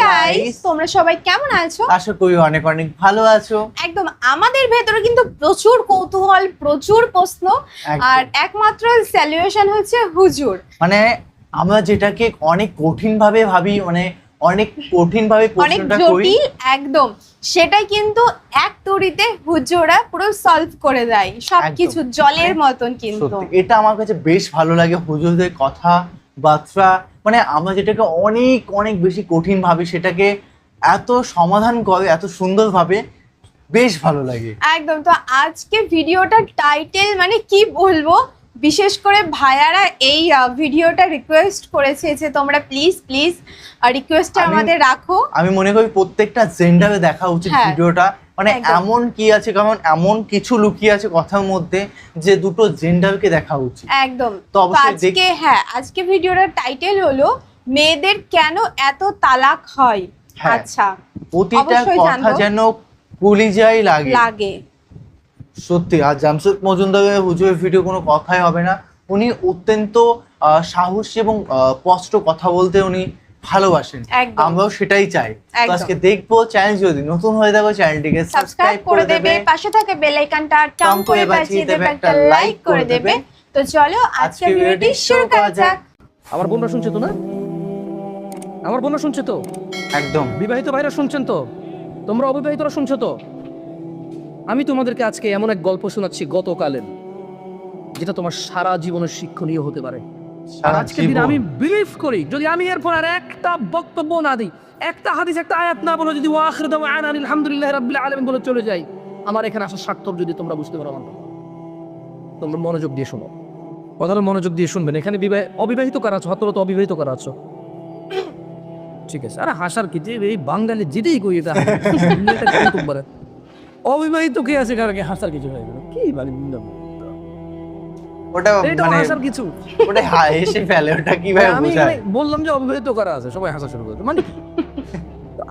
Guys, তোমরা সবাই কেমন আছো? আশা করি অনেক অনেক ভালো আছো। একদম আমাদের ভেতরে কিন্তু প্রচুর কৌতূহল, প্রচুর প্রশ্ন, আর একমাত্র সলিউশন হচ্ছে হুজুর। মানে আমরা যেটাকে অনেক কঠিন ভাবে ভাবি, মানে অনেক কঠিন ভাবে প্রশ্নটা করি, একদম সেটাই কিন্তু এক তড়িতে হুজুরা পুরো সলভ করে দেয় সবকিছু, জলের মতন। কিন্তু এটা আমার কাছে বেশ ভালো লাগে, হুজুরদের কথা বার্তা। মানে আমরা যেটাকে অনেক অনেক বেশি কঠিন ভাবি সেটাকে এত সমাধান করে এত সুন্দর ভাবে, বেশ ভালো লাগে একদম। তো আজকে ভিডিওটার টাইটেল মানে কি বলবো, বিশেষ করে ভাইয়ারা এই ভিডিওটা রিকোয়েস্ট করেছে যে তোমরা প্লিজ প্লিজ রিকোয়েস্টটা আমাদের রাখো। আমি মনে করি প্রত্যেকটা জেন্ডারে দেখা উচিত ভিডিওটা। মানে এমন কি আছে, কারণ এমন কিছু লুকিয়ে আছে কথার মধ্যে যে দুটো জেন্ডারকে দেখা উচিত। একদম। তো আজকে আজকে ভিডিওটার টাইটেল হলো মেয়েদের কেন এত তালাক হয়। আচ্ছা, প্রতিটা কথা যেন কলিজায় লাগে সত্যি। আর জামশেদ মজুমদারের হুজুরের ভিডিও কোনো কথাই হবে না। উনি অত্যন্ত সাহসী এবং স্পষ্ট কথা বলতে উনি ভালোবাসেন, আমরাও সেটাই চাই। তো আজকে দেখবো, চ্যানেল যদি নতুন হয়ে থাকো চ্যানেলটিকে সাবস্ক্রাইব করে দেবে, পাশে থাকে বেল আইকনটা টাম করে বাজিয়ে দেবে, একটা লাইক করে দেবে। তো চলো আজকে ভিডিওটি শুরু করা যাক। আমার বোনরা শুনছে তো না? আমার বোনরা শুনছে তো? একদম। বিবাহিত ভাইরা শুনছেন তো? তোমরা অবিবাহিতরা শুনছো তো? আমি তোমাদেরকে আজকে এমন এক গল্প শোনাচ্ছি গতকালের, যেটা তোমার সারা জীবনের শিক্ষণীয় হতে পারে। আজকে দিন আমি বিলিভ করি, যদি আমি এরপর আর একটা বক্তব্য না দিই, একটা হাদিস, একটা আয়াত না বলে, যদি ওয়াখির দাওয়ানা আলহামদুলিল্লাহি রাব্বিল আলামিন বলে চলে যাই, আমার এখানে আসার সার্থক যদি তোমরা বুঝতে পারো। তোমরা মনোযোগ দিয়ে শোনো, কথাটা মনোযোগ দিয়ে শুনবেন। এখানে অবিবাহিত কারা আছো? হাত তো অবিবাহিত কারা আছো? ঠিক আছে। আরে হাসার কি, যে এই বাঙালি যেটাই কই এটা অবিবাহিত কে আছে কারকে হাসার কিছু হয়ে গেল কি মানে ওটা মানে হাসার কিছু, ওটা হেসে ফেলে, ওটা কিভাবে বোঝায়? আমি বললাম যে অবিবাহিত কারা আছে, সবাই হাসা শুরু করে। মানে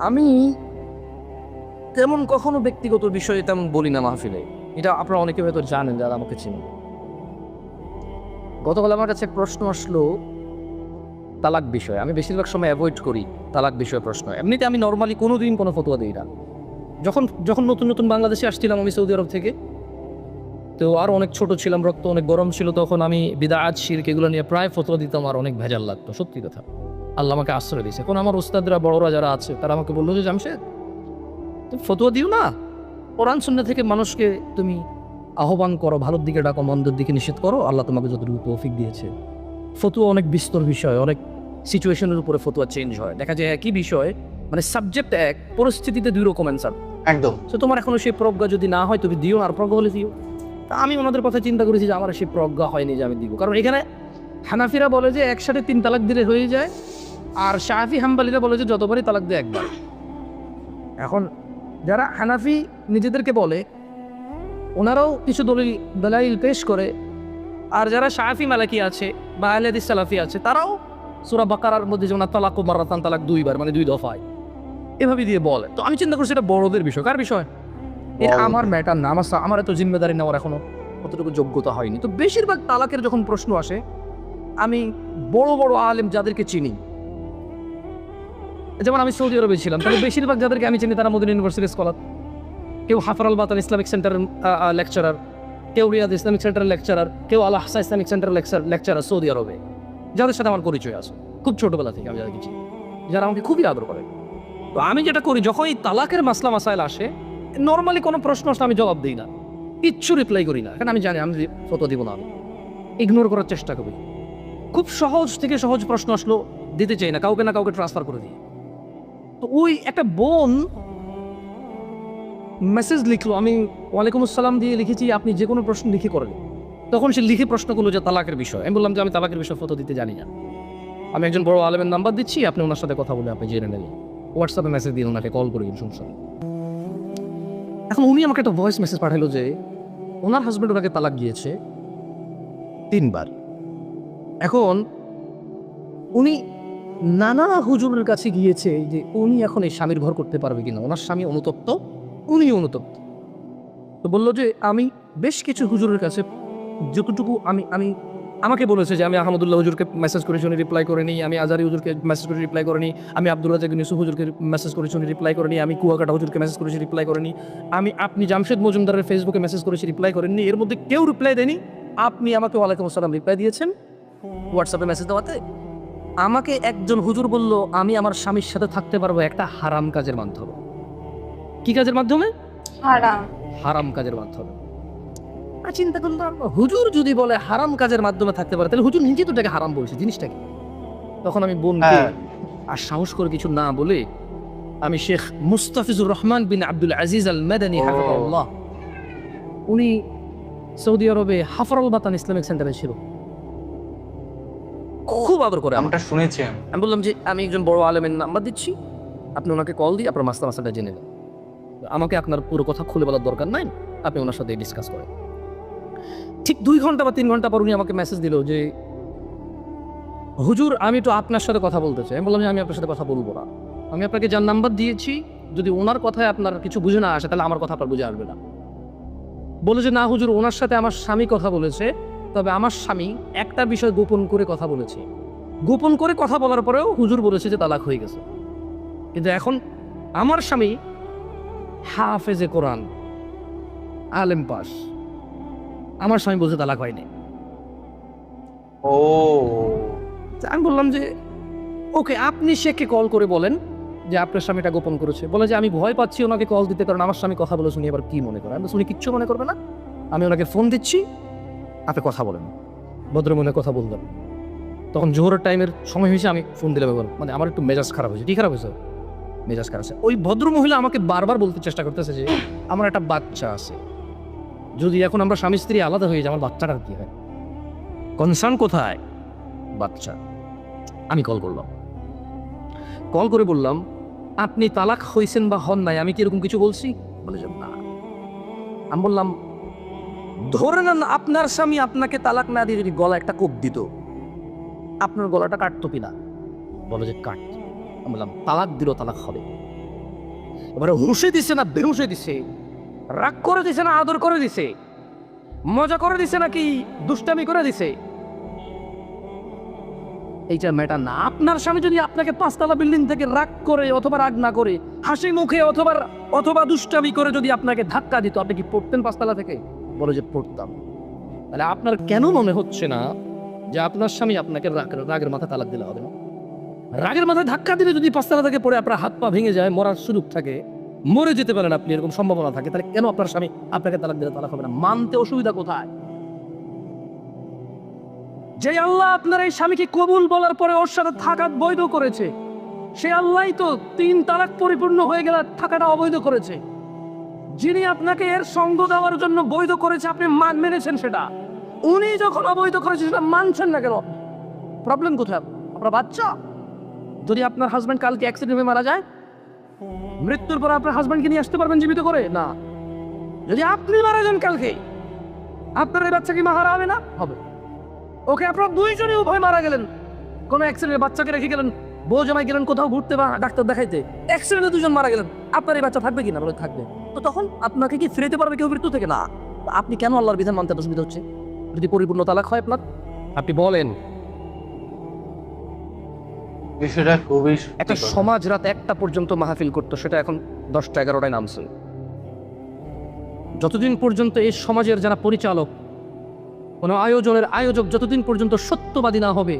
আমি তেমন কখনো ব্যক্তিগত বিষয়ে তেমন বলি না মাহফিলে, এটা আপনারা অনেকে হয়তো জানেন যারা আমাকে চিনেন। গতকাল আমার কাছে প্রশ্ন আসলো তালাক বিষয়ে। আমি বেশিরভাগ সময় অ্যাভয়েড করি তালাক বিষয়ে প্রশ্ন। এমনিতে আমি নর্মালি কোনোদিন কোনো ফতোয়া দিই না। যখন নতুন নতুন বাংলাদেশে আসছিলাম আমি সৌদি আরব থেকে, তো আরও অনেক ছোট ছিলাম, রক্ত অনেক গরম ছিল, তখন আমি বিদআত শিরক এগুলো নিয়ে প্রায় ফতোয়া দিতাম, আর অনেক ভেজাল লাগতো। সত্যি কথা, আল্লাহ আমাকে আশ্রয় দিয়েছে। এখন আমার উস্তাদরা, বড়রা যারা আছে, তারা আমাকে বললো যে জামশেদ তুমি ফতোয়া দিও না, কোরআন সুন্নাহ থেকে মানুষকে তুমি আহ্বান করো, ভালোর দিকে ডাকো, মন্দের দিকে নিষেধ করো, আল্লাহ তোমাকে যতটুকু তৌফিক দিয়েছে। ফতোয়া অনেক বিস্তর বিষয়, অনেক সিচুয়েশনের উপরে ফতোয়া চেঞ্জ হয়। দেখা যায় একই বিষয়, মানে সাবজেক্ট এক, পরিস্থিতিতে দুই রকম অ্যান্সার। একদম। তো তোমার এখনো সেই প্রজ্ঞা যদি না হয় তুমি দিও, আর প্রজ্ঞা হলে দিও। তা আমি ওনাদের কথা চিন্তা করেছি যে আমার সেই প্রজ্ঞা হয়নি যে আমি দিব। কারণ এখানে হানাফিরা বলে যে একসাথে 3 তালাক দিলে হয়ে যায়, আর শাফি হাম্বালিরা বলে যে যতবারই তালাক দেয় একবার। এখন যারা হানাফি নিজেদেরকে বলে, ওনারাও কিছু দলাইল পেশ করে, আর যারা শাফি মালাকি আছে বা আহলে হাদিস সালাফি আছে, তারাও সূরা বাকারার মধ্যে যেমন তালাকু মাররাতান, তালাক 2 বার, মানে 2 দফায়, এভাবে দিয়ে বলে। তো আমি চিন্তা করছি এটা বড়দের বিষয়। কার বিষয়? এটা আমার ম্যাটার না, আমার এত জিম্মেদারি নেওয়ার এখনো অতটুকু যোগ্যতা হয়নি। তো বেশিরভাগ তালাকের যখন প্রশ্ন আসে, আমি বড় বড় আলেম যাদেরকে চিনি, যেমন আমি সৌদি আরবে ছিলাম, তাহলে বেশিরভাগ যাদেরকে আমি চিনি তারা মদিনা ইউনিভার্সিটির স্কলার, কেউ হাফার আল বাতান ইসলামিক সেন্টারের লেকচারার, কেউ রিয়াদ ইসলামিক সেন্টারের লেকচারার, কেউ আল আহসা ইসলামিক সেন্টারের লেকচারার সৌদি আরবে, যাদের সাথে আমার পরিচয় আছে খুব ছোটবেলা থেকে। আমি যাদেরকে চিনি, যারা আমাকে খুবই আদর করে। তো আমি যেটা করি, যখন এই তালাকের মাসলা মাসাইল আসে, নর্মালি কোনো প্রশ্ন আসলে আমি জবাব দিই না, কিচ্ছু রিপ্লাই করি না, কারণ আমি জানি আমি ফতোয়া দিব না, আমি ইগনোর করার চেষ্টা করি। খুব সহজ থেকে সহজ প্রশ্ন আসলো দিতে চাই না, কাউকে না কাউকে ট্রান্সফার করে দিই। তো ওই একটা বোন মেসেজ লিখলো, আমি ওয়ালাইকুম আসসালাম দিয়ে লিখেছি আপনি যে কোনো প্রশ্ন লিখে করেন। তখন সে লিখে প্রশ্ন করলো যে তালাকের বিষয়। আমি বললাম যে আমি তালাকের বিষয়ে ফতোয়া দিতে জানি না, আমি একজন বড় আলেমের নাম্বার দিচ্ছি, আপনি ওনার সাথে কথা বলে আপনি জেনে নেবেন। হোয়াটসঅ্যাপে মেসেজ দিন, ওনাকে কল করে দিন, সমস্যা নেই। এখন উনি আমাকে একটা ভয়েস মেসেজ পাঠালো যে ওনার হাজব্যান্ড ওনাকে তালাক দিয়েছে 3 বার। এখন উনি নানা হুজুরের কাছে গিয়েছে যে উনি এখন এই স্বামীর ঘর করতে পারবে কিনা, ওনার স্বামী অনুতপ্ত, উনি অনুতপ্ত। তো বললো যে আমি বেশ কিছু হুজুরের কাছে যতটুকু আমি আমাকে বলেছে যে আমি আহমদুল্লাহ হুজুরকে মেসেজ করেছি উনি রিপ্লাই করেনি, আমি আজারি হুজুরকে মেসেজ করে রিপ্লাই করেনি, আমি আব্দুল রাজাক ইউসুফ হুজুরকে মেসেজ করেছি উনি রিপ্লাই করেনি, আমি কুয়াকাটা হুজুরকে মেসেজ করেছি রিপ্লাই করেনি, আপনি জামশেদ মজুমদারের ফেসবুকে মেসেজ করেছি রিপ্লাই করেননি, এর মধ্যে কেউ রিপ্লাই দেয়নি। আপনি আমাকে ওয়ালাইকুম আসসালাম রিপ্লাই দিয়েছেন হোয়াটসঅ্যাপে মেসেজ দেওয়াতে। আমাকে একজন হুজুর বলল আমি আমার স্বামীর সাথে থাকতে পারবো একটা হারাম কাজের মাধ্যমে। কি কাজের মাধ্যমে? হারাম। হারাম কাজের মাধ্যমে। চিন্তা করলাম হুজুর যদি বলে হারাম কাজের মাধ্যমে থাকতে পারে তাহলে হুজুর নিজে তো এটাকে হারাম বলছে, জিনিসটা কি? তখন আমি বোনকে আর সাহস করে কিছু না বলে আমি শেখ মুস্তাফিজুর রহমান বিন আব্দুল আজিজ আল মাদানী হাফিজাহুল্লাহ, উনি সৌদি আরবে হাফরাল বাতান ইসলামিক সেন্টারে ছিল, খুব আদর করে আমরা শুনেছি। আমি বললাম যে আমি একজন বড় আলেমের নাম্বার দিচ্ছি, আপনি ওনাকে কল দিয়ে আপনার মাসলাটা জেনে নেন, আমাকে আপনার পুরো কথা খুলে বলার দরকার নাই, আপনি ওনার সাথে ডিসকাস করেন। ঠিক 2 ঘন্টা বা 3 ঘন্টা পর উনি আমাকে মেসেজ দিল যে হুজুর আমি তো আপনার সাথে কথা বলতে চাই। আমি বললাম যে আমি আপনার সাথে কথা বলবো না, আমি আপনাকে যার নাম্বার দিয়েছি যদি ওনার কথায় আপনার কিছু বুঝে না আসে তাহলে আমার কথা আপনার বুঝে আসবে না। বলে যে না হুজুর ওনার সাথে আমার স্বামী কথা বলেছে, তবে আমার স্বামী একটা বিষয় গোপন করে কথা বলেছে, গোপন করে কথা বলার পরেও হুজুর বলেছে যে তালাক হয়ে গেছে, কিন্তু এখন আমার স্বামী হাফেজে কোরআন, আলেম পাস, আমার স্বামী বলছে তালাক হয়নি। ও আমি বললাম যে ওকে আপনি শেখকে কল করে বলেন যে আপনার স্বামীটা গোপন করেছে। বলে যে আমি ভয় পাচ্ছি ওনাকে কল দিতে, কারণ আমার স্বামী কথা বলে শুনি এবার কি মনে করে। আমি শুনি কিচ্ছু মনে করবে না, আমি ওনাকে ফোন দিচ্ছি, আপনি কথা বলেন। ভদ্র মনে কথা বললাম। তখন জোহরের টাইমের সময় হয়েছে, আমি ফোন দিলাম, এবার মানে আমার একটু মেজাজ খারাপ হয়েছে। কি খারাপ হয়েছে? মেজাজ খারাপ আছে। ওই ভদ্র মহিলা আমাকে বারবার বলতে চেষ্টা করতেছে যে আমার একটা বাচ্চা আছে, যদি এখন আমরা স্বামী স্ত্রী আলাদা হয়ে যাই আমার বাচ্চাটার কি হয়, কনসার্ন কোথায়? বাচ্চা। আমি কল করলাম, কল করে বললাম আপনি তালাক হয়েছেন বা হন নাই, আমি কি এরকম কিছু বলছি? বলে যে না। আমি বললাম ধরে নেন আপনার স্বামী আপনাকে তালাক না দিয়ে যদি গলা একটা কোপ দিত, আপনার গলাটা কাটতো কিনা? বলে যে কাট। আমি বললাম তালাক দিল, তালাক হবে। এবারে হুঁশে দিছে না বেহুশে দিছে, রাগ করে দিছে না আদর করে দিছে, মজা করে দিছে নাকি দুষ্টামি করে দিছে, এইটা ম্যাটার না। আপনার স্বামী যদি আপনাকে 5 তলা বিল্ডিং থেকে রাগ করে অথবা রাগ না করে হাসি মুখে অথবা দুষ্টামি করে যদি আপনাকে ধাক্কা দিত, আপনি কি পড়তেন 5 তলা থেকে? বলে যে পড়তাম। তাহলে আপনার কেন মনে হচ্ছে না যে আপনার স্বামী আপনাকে রাগের মাথায় তালাক দিলে হবে না? রাগের মাথায় ধাক্কা দিলে যদি 5 তলা থেকে পড়ে আপনার হাত পা ভেঙে যায়, মরার সুযোগ থাকে, মরে যেতে পারেন আপনি, এরকম সম্ভাবনা থাকে, তাহলে কেন আপনার স্বামী আপনাকে তালাক দিলে তালাক হবে না? মানতে অসুবিধা কোথায়? যে আল্লাহ আপনার এই স্বামীকে কবুল বলার পরে ওর সাথে থাকা বৈধ করেছে, সে আল্লাহই তো 3 তালাক পরিপূর্ণ হয়ে গেলে থাকাটা অবৈধ করেছে। যিনি আপনাকে এর সঙ্গ দেওয়ার জন্য বৈধ করেছে আপনি মেনেছেন সেটা, উনি যখন অবৈধ করেছে সেটা মানছেন না কেন? প্রবলেম কোথায়? আপনার বাচ্চা। যদি আপনার হাজব্যান্ড কালকে অ্যাক্সিডেন্ট হয়ে মারা যায়, মৃত্যুর পর আপনার হাজব্যান্ডকে নিয়ে আসতে পারবেন জীবিত করে? না। যদি আপনি মারা যান কালকে, আপনার এই বাচ্চা কি মারা হবে না? হবে। ওকে আপনারা 2 জনই উভয় মারা গেলেন, কোনো অ্যাক্সিডেন্টে বাচ্চাকে রেখে গেলেন, বউ জামাই গেলেন কোথাও ঘুরতে বা ডাক্তার দেখাইতে, অ্যাক্সিডেন্টে 2 জন মারা গেলেন, আপনার এই বাচ্চা থাকবে কিনা? বলে থাকবে। তো তখন আপনাকে কি ফিরেতে পারবে কেউ মৃত্যু থেকে? না। আপনি কেন আল্লাহর বিধান মানতে অসুবিধা হচ্ছে? যদি পরিপূর্ণ তালাক হয় আপনার, আপনি বলেন। বিষয়টা খুবই একটা সমাজ রাত 1টা পর্যন্ত মাহফিল করতো, সেটা এখন 10টা 11টায় নামছে। যতদিন পর্যন্ত এই সমাজের যারা পরিচালক, কোনো আয়োজনের আয়োজক যতদিন পর্যন্ত সত্যবাদী না হবে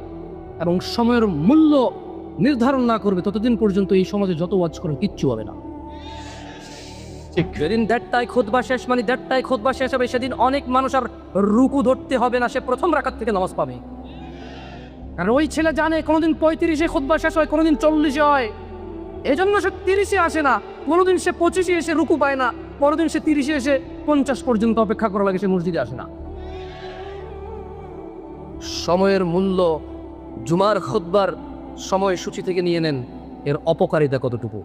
এবং সময়ের মূল্য নির্ধারণ না করবে, ততদিন পর্যন্ত এই সমাজে যত ওয়াজ করে কিচ্ছু হবে না। ঠিক। যেদিন 1:30টায় খুতবা শেষ, মানে 1:30টায় খুতবা শেষ হবে, সেদিন অনেক মানুষ আর রুকু ধরতে হবে না, সে প্রথম রাকাত থেকে নামাজ পাবে। কারণ ওই ছেলে জানে কোনোদিন 35-এ খুতবা শেষ হয়, কোনোদিন 40-এ হয়, এজন্য সে 30-এ আসে না, কোনোদিন সে 25-এ এসে রুকু পায় না, পরদিন সে 30-এ এসে 50 পর্যন্ত অপেক্ষা করা লাগে, সে মসজিদে আসে না। সময়ের মূল্য জুমার খুতবার সময়সূচি থেকে নিয়ে নেন, এর অপকারিতা কতটুকু।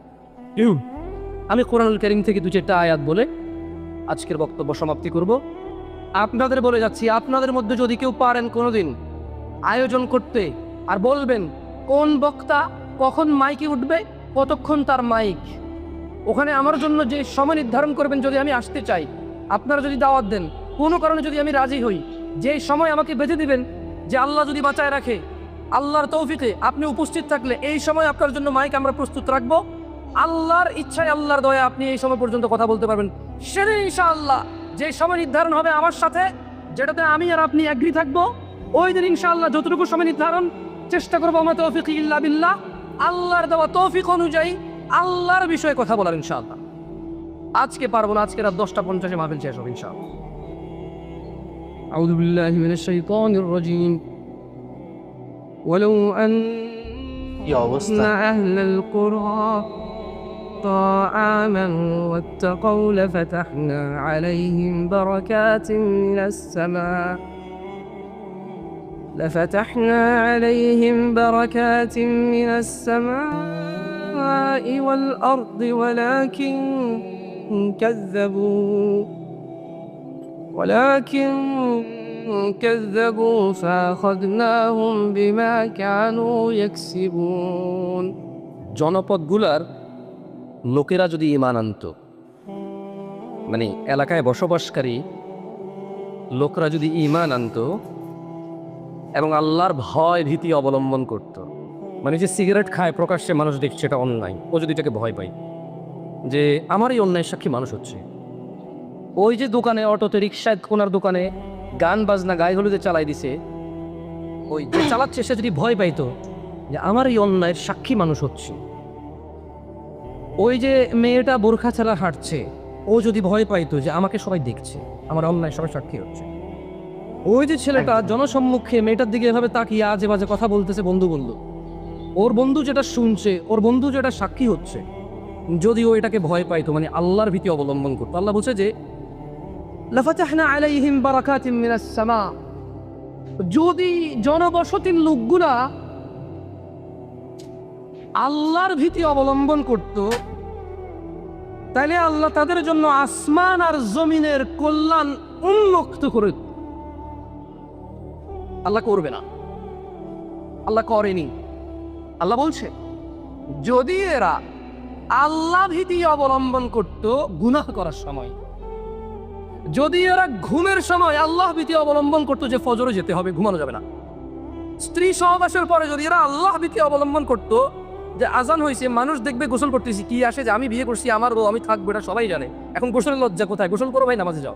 আমি কোরআনুল কারীম থেকে 2-4টা আয়াত বলে আজকের বক্তব্য সমাপ্তি করব। আপনাদের বলে যাচ্ছি, আপনাদের মধ্যে যদি কেউ পারেন কোনোদিন আয়োজন করতে আর বলবেন কোন বক্তা কখন মাইকে উঠবে, কতক্ষণ তার মাইক, ওখানে আমার জন্য যে সময় নির্ধারণ করবেন, যদি আমি আসতে চাই, আপনারা যদি দাওয়াত দেন, কোনো কারণে যদি আমি রাজি হই, যে সময় আমাকে বেঁধে দিবেন যে আল্লাহ যদি বাঁচায় রাখে, আল্লাহর তৌফিকে আপনি উপস্থিত থাকলে এই সময় আপনার জন্য মাইক আমরা প্রস্তুত রাখবো। আল্লাহর ইচ্ছায়, আল্লাহর দয়া আপনি এই সময় পর্যন্ত কথা বলতে পারবেন। সেদিন ইনশাআল্লাহ যে সময় নির্ধারণ হবে আমার সাথে, যেটাতে আমি আর আপনি এগ্রি থাকবো, ওই দিন ইনশাআল্লাহ যতটুকু সময় নির্ধারণ চেষ্টা করবো আমার তৌফিক ইল্লা বিল্লাহ, আল্লাহর দেওয়া তৌফিক অনুযায়ী আল্লাহর বিষয়ে কথা বলার ইনশাআল্লাহ। আজকে পারবো না, আজকে রাত 10:50 মাহফিল শেষ হবে ইনশাআল্লাহ। আউযু বিল্লাহি মিনাশ শাইতানির রাজীম। ওয়ালাউ কি অবস্থা! আন্না আহলাল কুরআ آمنوا واتقوا لفتحنا عليهم بركات من السماء من السماء والأرض ولكن كذبوا فأخذناهم بما كانوا يكسبون। জনপদগুলার লোকেরা যদি ঈমান আনতো, মানে এলাকায় বসবাসকারী লোকরা যদি ঈমান আনতো এবং আল্লাহর ভয় ভীতি অবলম্বন করত, মানে যে সিগারেট খায় প্রকাশ্যে মানুষ দেখছে এটা অন্যায়, ও যদি এটাকে ভয় পায় যে আমার এই অন্যায় সাক্ষী মানুষ হচ্ছে, ওই যে দোকানে অটোতে রিক্সায় কোনার দোকানে গান বাজনা গায়ে হলুদে চালাই দিছে, ওই যে চালাচ্ছে সে যদি ভয় পাইতো যে আমার এই অন্যায়ের সাক্ষী মানুষ হচ্ছে, ওই যে মেয়েটা বোরখা ছাড়া হাঁটছে ও যদি ভয় পাইতো যে আমাকে সবাই দেখছে, আমার অন্যায় সবাই সাক্ষী হচ্ছে, ওই যে ছেলেটা জনসম্মুখে মেয়েটার দিকে এভাবে তাকিয়ে আজে বাজে কথা বলতেছে, বন্ধু বলল, ওর বন্ধু যেটা শুনছে, ওর বন্ধু যেটা সাক্ষী হচ্ছে, যদি ও এটাকে ভয় পাইতো, মানে আল্লাহর ভীতি অবলম্বন করতো, আল্লাহ বলছে যে লাফাতাহনা আলাইহিম বারাকাতিম মিনাস সামা, যদি জনবসতির লোকগুলা আল্লাহর ভীতি অবলম্বন করত, তাহলে আল্লাহ তাদের জন্য আসমান আর জমিনের কল্যাণ উন্মুক্ত করে। আল্লাহ করবে না, আল্লাহ করেনি। আল্লাহ বলছে যদি এরা আল্লাহ ভীতি অবলম্বন করত গুনাহ করার সময়, যদি এরা ঘুমের সময় আল্লাহ ভীতি অবলম্বন করতো যে ফজরে যেতে হবে, ঘুমানো যাবে না, স্ত্রী সহবাসের পরে যদি এরা আল্লাহ ভীতি অবলম্বন করতো যে আজান হয়েছে মানুষ দেখবে গোসল করতেছি, কি আসে যে আমি বিয়ে করছি, আমার বউ, আমি থাকবো, এটা সবাই জানে, এখন গোসলের লজ্জা কোথায়, গোসল করো ভাই, নামাজে যাও,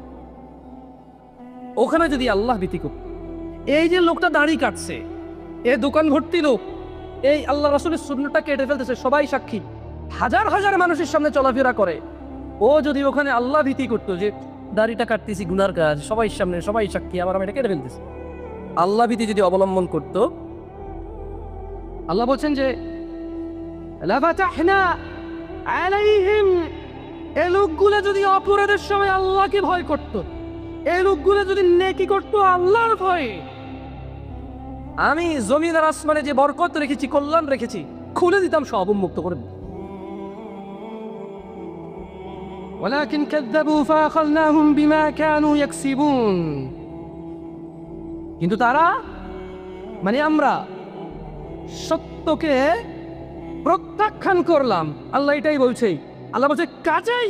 ওখানে যদি আল্লাহ ভীতি করত, এই যে লোকটা দাড়ি কাটছে, এ দোকান ভর্তি লোক, এই আল্লাহ রাসূলের সুন্নাহটা কেটে ফেলতেছে, সবাই সাক্ষী, হাজার হাজার মানুষের সামনে চলাফেরা করে, ও যদি ওখানে আল্লাহ ভীতি করতো যে দাড়িটা কাটতেছি গুনার কাজ, সবাই সামনে সবাই সাক্ষী, আমার আমি এটা কেটে ফেলতেছি, আল্লাহ ভীতি যদি অবলম্বন করত, আল্লাহ বলছেন যে লাফাতাহনা আলাইহিম, এই লোকগুলো যদি অপরাধের সময় আল্লাহকে ভয় করত, এই লোকগুলো যদি নেকি করত আল্লাহর ভয়ে, আমি জমিন আর আসমানে যে বরকত রেখেছি, কল্যাণ রেখেছি, খুলে দিতাম, সব উন্মুক্ত করে দিতাম। ওয়ালাকিন কাযযাবু ফাআখাযনাহুম বিমা কানু ইয়াকসিবুন, কিন্তু তারা, মানে আমরা সত্যকে প্রত্যাখ্যান করলাম, আল্লাহ এটাই বলছে। আল্লাহ বলছে কাজেই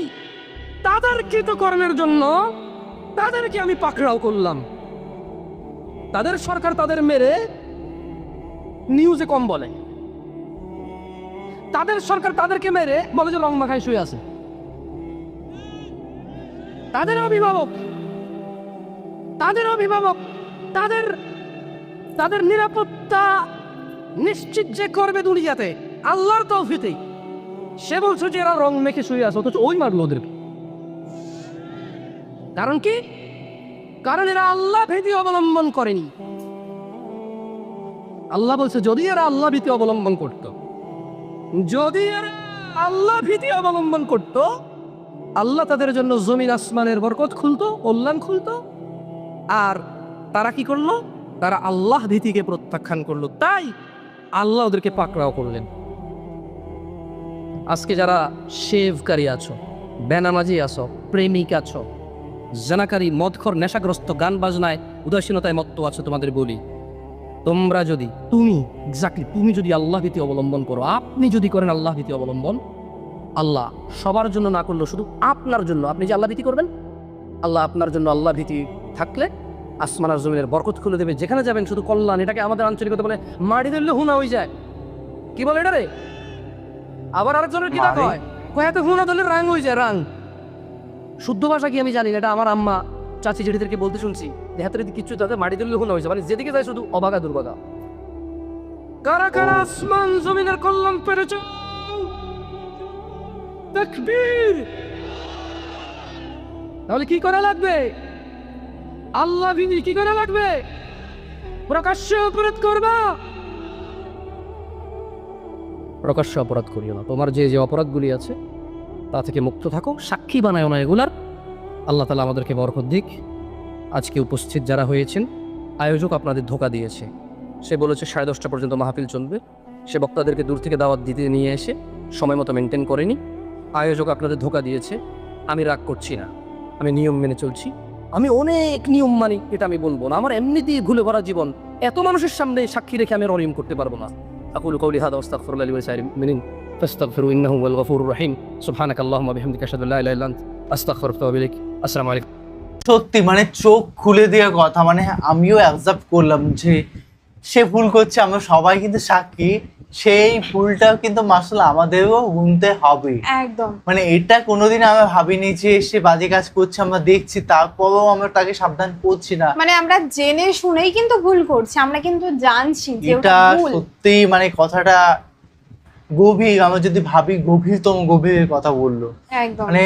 তাদের কৃতকর্মের জন্য তাদেরকে আমি পাকড়াও করলাম। তাদের সরকার তাদের মেরে নিউজে কম বলে, তাদের সরকার তাদেরকে মেরে বলে যে রং মাখায় শুয়ে আছে, তাদের অভিভাবক তাদের নিরাপত্তা নিশ্চিত যে করবে দুনিয়াতে আল্লাহর তৌফিকে, সে বলছে যে এরা রং মেখে শুয়ে আছে, অথচ ওই মারলো ওদেরকে। কারণ কি? কারণ এরা আল্লাহ ভীতি অবলম্বন করেনি। আল্লাহ বলছে যদি এরা আল্লাহ ভীতি অবলম্বন করত, যদি এরা আল্লাহ ভীতি অবলম্বন করত, আল্লাহ তাদের জন্য জমিন আসমানের বরকত খুলতো, কল্যাণ খুলতো। আর তারা কি করলো? তারা আল্লাহ ভীতিকে প্রত্যাখ্যান করলো, তাই আল্লাহ ওদেরকে পাকড়াও করলেন। আজকে যারা শেভকারী আছো, বেনামাজি আছো, প্রেমিক আছো, জানাকারী, মদখর, নেশাগ্রস্ত, গান বাজনায় উদাসীনতায় মত্ত আছো, তোমাদের বলি, তোমরা যদি তুমি যদি আল্লাহ ভীতি অবলম্বন করো, আপনি যদি করেন আল্লাহ ভীতি অবলম্বন, আল্লাহ সবার জন্য না করলো, শুধু আপনার জন্য, আপনি যে আল্লাহ ভীতি করবেন, আল্লাহ আপনার জন্য আল্লাহ ভীতি থাকলে আসমান আর জমিনের বরকত খুলে দেবে, যেখানে যাবেন শুধু কল্যাণ। এটাকে আমাদের আঞ্চলিকতা বলে মাটি দিলে হুনা হয়ে যায়। কি বলে এটা রে? আবার আরেকজনের কি মাড়ি? হয়, কয়াতে হুনা দিলে রাং হয়ে যায়, রাং। শুদ্ধ ভাষা কি আমি জানি না, এটা আমার আম্মা চাচি জেঠিদেরকে বলতে শুনছি। দেহাতের কিছু তাদের মাটি দিলে হুনা হয়ে যায়, মানে যেদিকে যায় শুধু অবাগা দুর্বাগা। কারা কারা আসমান জমিনের কল্যাণ পেরেছে? তাকবীর। তাহলে কি করা লাগবে? আল্লাহ বিধি কি করা লাগবে? প্রকাশ্য অপরাধ করবা? প্রকাশ্য অপরাধ করিও না। তোমার যে যে অপরাধগুলি আছে তা থেকে মুক্ত থাকো, সাক্ষী বানায় না এগুলার। আল্লাহ তাআলা আমাদেরকে বরকত দিক। আজকে উপস্থিত যারা হয়েছেন, আয়োজক আপনাদের ধোঁকা দিয়েছে। সে বলেছে 10:30 পর্যন্ত মাহফিল চলবে। সে বক্তাদেরকে দূর থেকে দাওয়াত দিতে নিয়ে এসে সময় মতো মেনটেন করেনি। আয়োজক আপনাদের ধোঁকা দিয়েছে। আমি রাগ করছি না, আমি নিয়ম মেনে চলছি। আমি অনেক নিয়ম মানি, এটা আমি বলবো না। আমার এমনিতেই ঘুলে ভরা জীবন, এত মানুষের সামনে সাক্ষী রেখে আমি অনিয়ম করতে পারবো না। আকুলু কওলি হাযা ওয়াস্তাগফিরুল্লাহ লি ওয়া লিসাইরিল মুমিনিন ফাস্তাগফিরু ইন্নাহু হুয়াল গফুরুর রহিম। সুবহানাকাল্লাহুম্মা বিহামদিকা আশহাদু আল্লা ইলাহা ইল্লা আনতা আস্তাগফিরুকা ওয়া আতুবু ইলাইক। আসসালামু আলাইকুম। সত্যি মানে চোখ খুলে দেওয়ার কথা, মানে আমিও অ্যাবজর্ভ করলাম যে সে ভুল করছে, আমরা সবাই কিন্তু সাক্ষী। সেই ভুলটাও কিন্তু মাসুল আমাদেরও গুনতে হবে। একদম। মানে এটা কোনোদিন আমরা ভাবিনি যে সে বাজে কাজ করছে, আমরা দেখছি তারপরেও আমরা তাকে সাবধান করছি না। মানে আমরা জেনে শুনেই কিন্তু ভুল করছি, আমরা কিন্তু জানছি যে ওটা এটা ভুল। সত্যি মানে কথাটা গভীর, আমরা যদি ভাবি গভীরতম গভীরের কথা বললো। একদম। মানে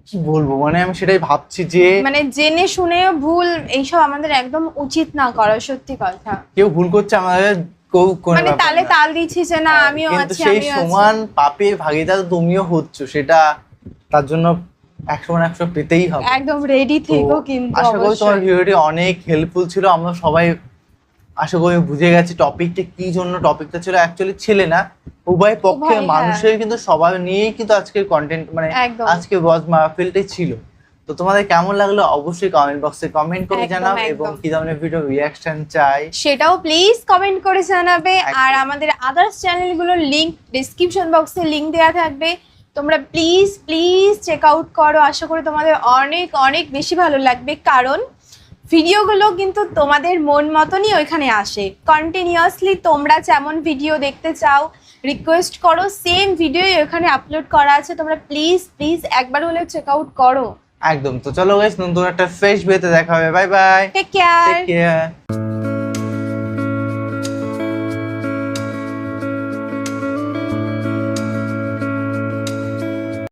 কি বলবো, মানে আমি সেটাই ভাবছি যে মানে জেনে শুনেও ভুল, এইসব আমাদের একদম উচিত না করা, সত্যি কথা। কেউ ভুল করছে আমাদের কোনো মানে ব্যাপার তালে না। তাল দিচ্ছি যে না আমিও কিন্তু আছি, সেই আমিও আছি। সমান পাপের ভাগিদার তুমিও হচ্ছ, সেটা তার জন্য 100 পেতেই হবে। একদম রেডি তো থেকো কিন্তু আশা করি তোমার অবশ্যই। ভিডিওটি অনেক হেল্পফুল ছিল। আমরা সবাই আশা করি বুঝে গেছি টপিকটা কি জন্য। টপিকটা ছিল অ্যাকচুয়ালি ছেলে না, উভয় পক্ষের উভয়, মানুষের কিন্তু সবার নিয়েই কিন্তু আজকের কন্টেন্ট, মানে একদম। আজকে ওয়াজ মাহফিলটাই ছিল। তো তোমাদের কেমন লাগলো অবশ্যই কমেন্ট বক্সে কমেন্ট করে একদম, জানাও, একদম। এবং কি ধরনের ভিডিও রিঅ্যাকশন চাই সেটাও প্লিজ কমেন্ট করে জানাবে। একদম। আর আমাদের আদার্স চ্যানেলগুলোর লিংক ডেসক্রিপশন বক্সে লিংক দেওয়া থাকবে, তোমরা প্লিজ প্লিজ চেক আউট করো। আশা করি তোমাদের অনেক অনেক বেশি ভালো লাগবে, কারণ ভিডিওগুলো কিন্তু তোমাদের মন মতনই ওইখানে আসে। কন্টিনিউয়াসলি তোমরা যেমন ভিডিও দেখতে চাও, রিকোয়েস্ট করো, সেম ভিডিওই ওখানে আপলোড করা আছে। তোমরা প্লিজ প্লিজ একবার হলেও চেক আউট করো। একদম। তো চলো গাইস, নতুন একটা ফ্রেশ ভিডিওতে দেখা হবে। Bye bye, take care. Take care.